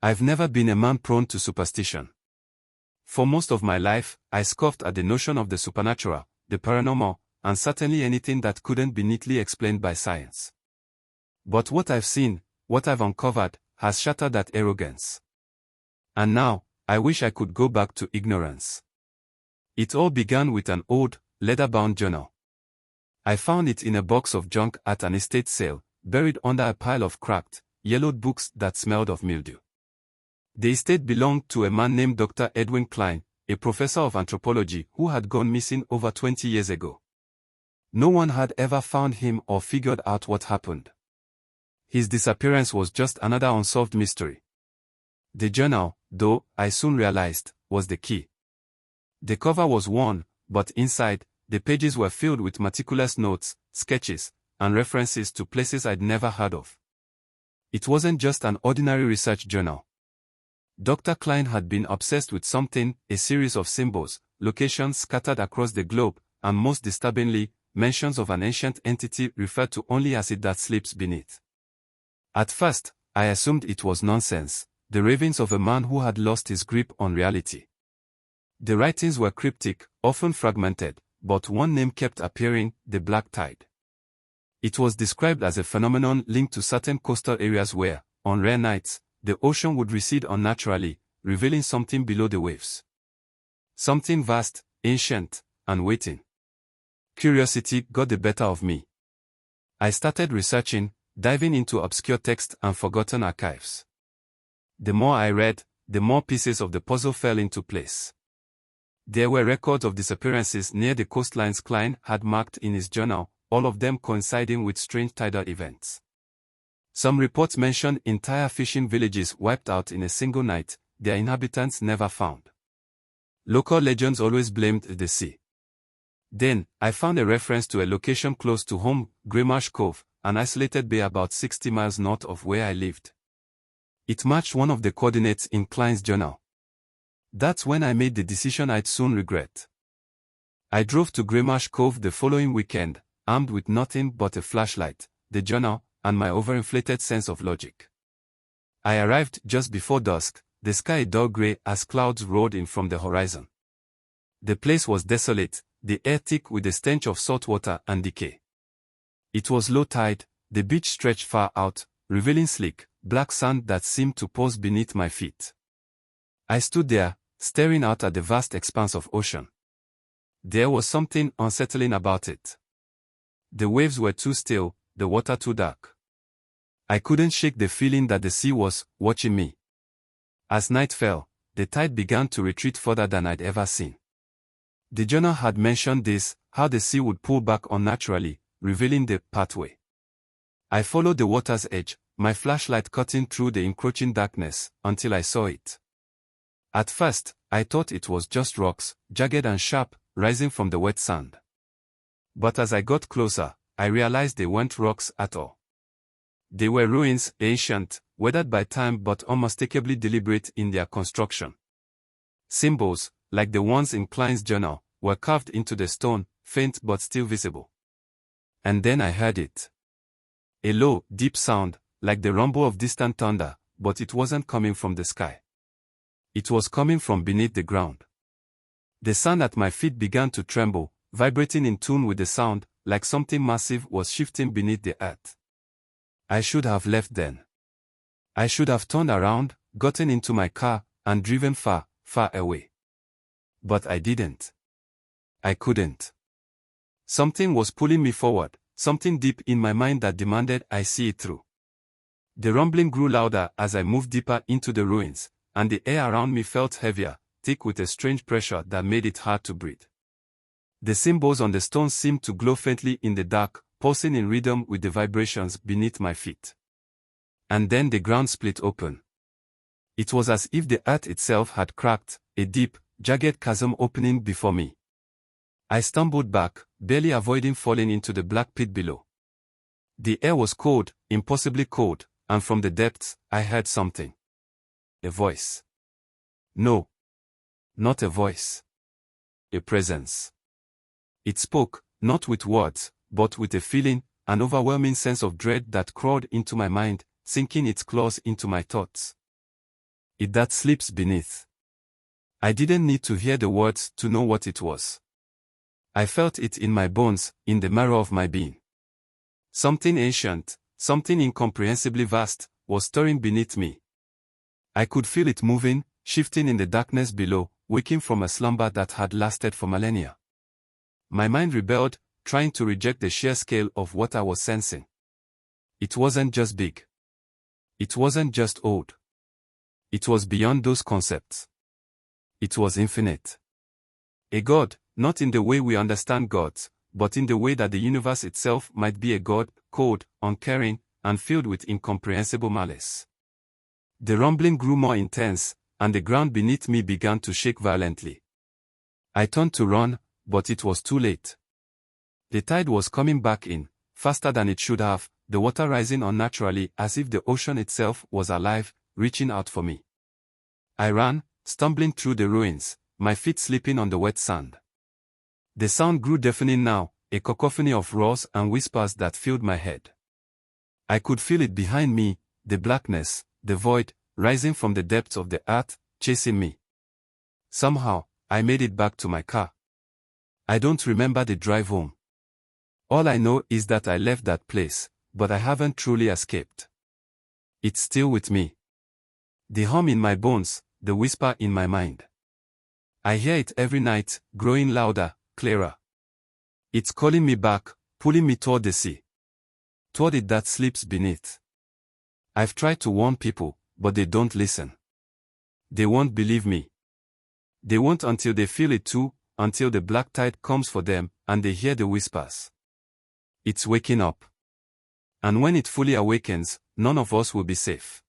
I've never been a man prone to superstition. For most of my life, I scoffed at the notion of the supernatural, the paranormal, and certainly anything that couldn't be neatly explained by science. But what I've seen, what I've uncovered, has shattered that arrogance. And now, I wish I could go back to ignorance. It all began with an old, leather-bound journal. I found it in a box of junk at an estate sale, buried under a pile of cracked, yellowed books that smelled of mildew. The estate belonged to a man named Dr. Edwin Klein, a professor of anthropology who had gone missing over 20 years ago. No one had ever found him or figured out what happened. His disappearance was just another unsolved mystery. The journal, though, I soon realized, was the key. The cover was worn, but inside, the pages were filled with meticulous notes, sketches, and references to places I'd never heard of. It wasn't just an ordinary research journal. Dr. Klein had been obsessed with something, a series of symbols, locations scattered across the globe, and most disturbingly, mentions of an ancient entity referred to only as it that sleeps beneath. At first, I assumed it was nonsense, the ravings of a man who had lost his grip on reality. The writings were cryptic, often fragmented, but one name kept appearing, the black tide. It was described as a phenomenon linked to certain coastal areas where, on rare nights, the ocean would recede unnaturally, revealing something below the waves. Something vast, ancient, and waiting. Curiosity got the better of me. I started researching, diving into obscure texts and forgotten archives. The more I read, the more pieces of the puzzle fell into place. There were records of disappearances near the coastlines Klein had marked in his journal, all of them coinciding with strange tidal events. Some reports mentioned entire fishing villages wiped out in a single night, their inhabitants never found. Local legends always blamed the sea. Then, I found a reference to a location close to home, Graymarsh Cove, an isolated bay about 60 miles north of where I lived. It matched one of the coordinates in Klein's journal. That's when I made the decision I'd soon regret. I drove to Graymarsh Cove the following weekend, armed with nothing but a flashlight, the journal, and my overinflated sense of logic. I arrived just before dusk, the sky a dull gray as clouds rolled in from the horizon. The place was desolate, the air thick with the stench of salt water and decay. It was low tide, the beach stretched far out, revealing slick, black sand that seemed to pause beneath my feet. I stood there, staring out at the vast expanse of ocean. There was something unsettling about it. The waves were too still, the water too dark. I couldn't shake the feeling that the sea was watching me. As night fell, the tide began to retreat further than I'd ever seen. The journal had mentioned this, how the sea would pull back unnaturally, revealing the pathway. I followed the water's edge, my flashlight cutting through the encroaching darkness, until I saw it. At first, I thought it was just rocks, jagged and sharp, rising from the wet sand. But as I got closer, I realized they weren't rocks at all. They were ruins, ancient, weathered by time but unmistakably deliberate in their construction. Symbols, like the ones in Klein's journal, were carved into the stone, faint but still visible. And then I heard it. A low, deep sound, like the rumble of distant thunder, but it wasn't coming from the sky. It was coming from beneath the ground. The sand at my feet began to tremble, vibrating in tune with the sound, like something massive was shifting beneath the earth. I should have left then. I should have turned around, gotten into my car, and driven far, far away. But I didn't. I couldn't. Something was pulling me forward, something deep in my mind that demanded I see it through. The rumbling grew louder as I moved deeper into the ruins, and the air around me felt heavier, thick with a strange pressure that made it hard to breathe. The symbols on the stones seemed to glow faintly in the dark, pulsing in rhythm with the vibrations beneath my feet. And then the ground split open. It was as if the earth itself had cracked, a deep, jagged chasm opening before me. I stumbled back, barely avoiding falling into the black pit below. The air was cold, impossibly cold, and from the depths, I heard something. A voice. No. Not a voice. A presence. It spoke, not with words, but with a feeling, an overwhelming sense of dread that crawled into my mind, sinking its claws into my thoughts. It that sleeps beneath. I didn't need to hear the words to know what it was. I felt it in my bones, in the marrow of my being. Something ancient, something incomprehensibly vast, was stirring beneath me. I could feel it moving, shifting in the darkness below, waking from a slumber that had lasted for millennia. My mind rebelled, trying to reject the sheer scale of what I was sensing. It wasn't just big. It wasn't just old. It was beyond those concepts. It was infinite. A God, not in the way we understand gods, but in the way that the universe itself might be a God, cold, uncaring, and filled with incomprehensible malice. The rumbling grew more intense, and the ground beneath me began to shake violently. I turned to run, but it was too late. The tide was coming back in, faster than it should have, the water rising unnaturally as if the ocean itself was alive, reaching out for me. I ran, stumbling through the ruins, my feet slipping on the wet sand. The sound grew deafening now, a cacophony of roars and whispers that filled my head. I could feel it behind me, the blackness, the void, rising from the depths of the earth, chasing me. Somehow, I made it back to my car. I don't remember the drive home. All I know is that I left that place, but I haven't truly escaped. It's still with me. The hum in my bones, the whisper in my mind. I hear it every night, growing louder, clearer. It's calling me back, pulling me toward the sea. Toward it that sleeps beneath. I've tried to warn people, but they don't listen. They won't believe me. They won't until they feel it too, until the black tide comes for them, and they hear the whispers. It's waking up. And when it fully awakens, none of us will be safe.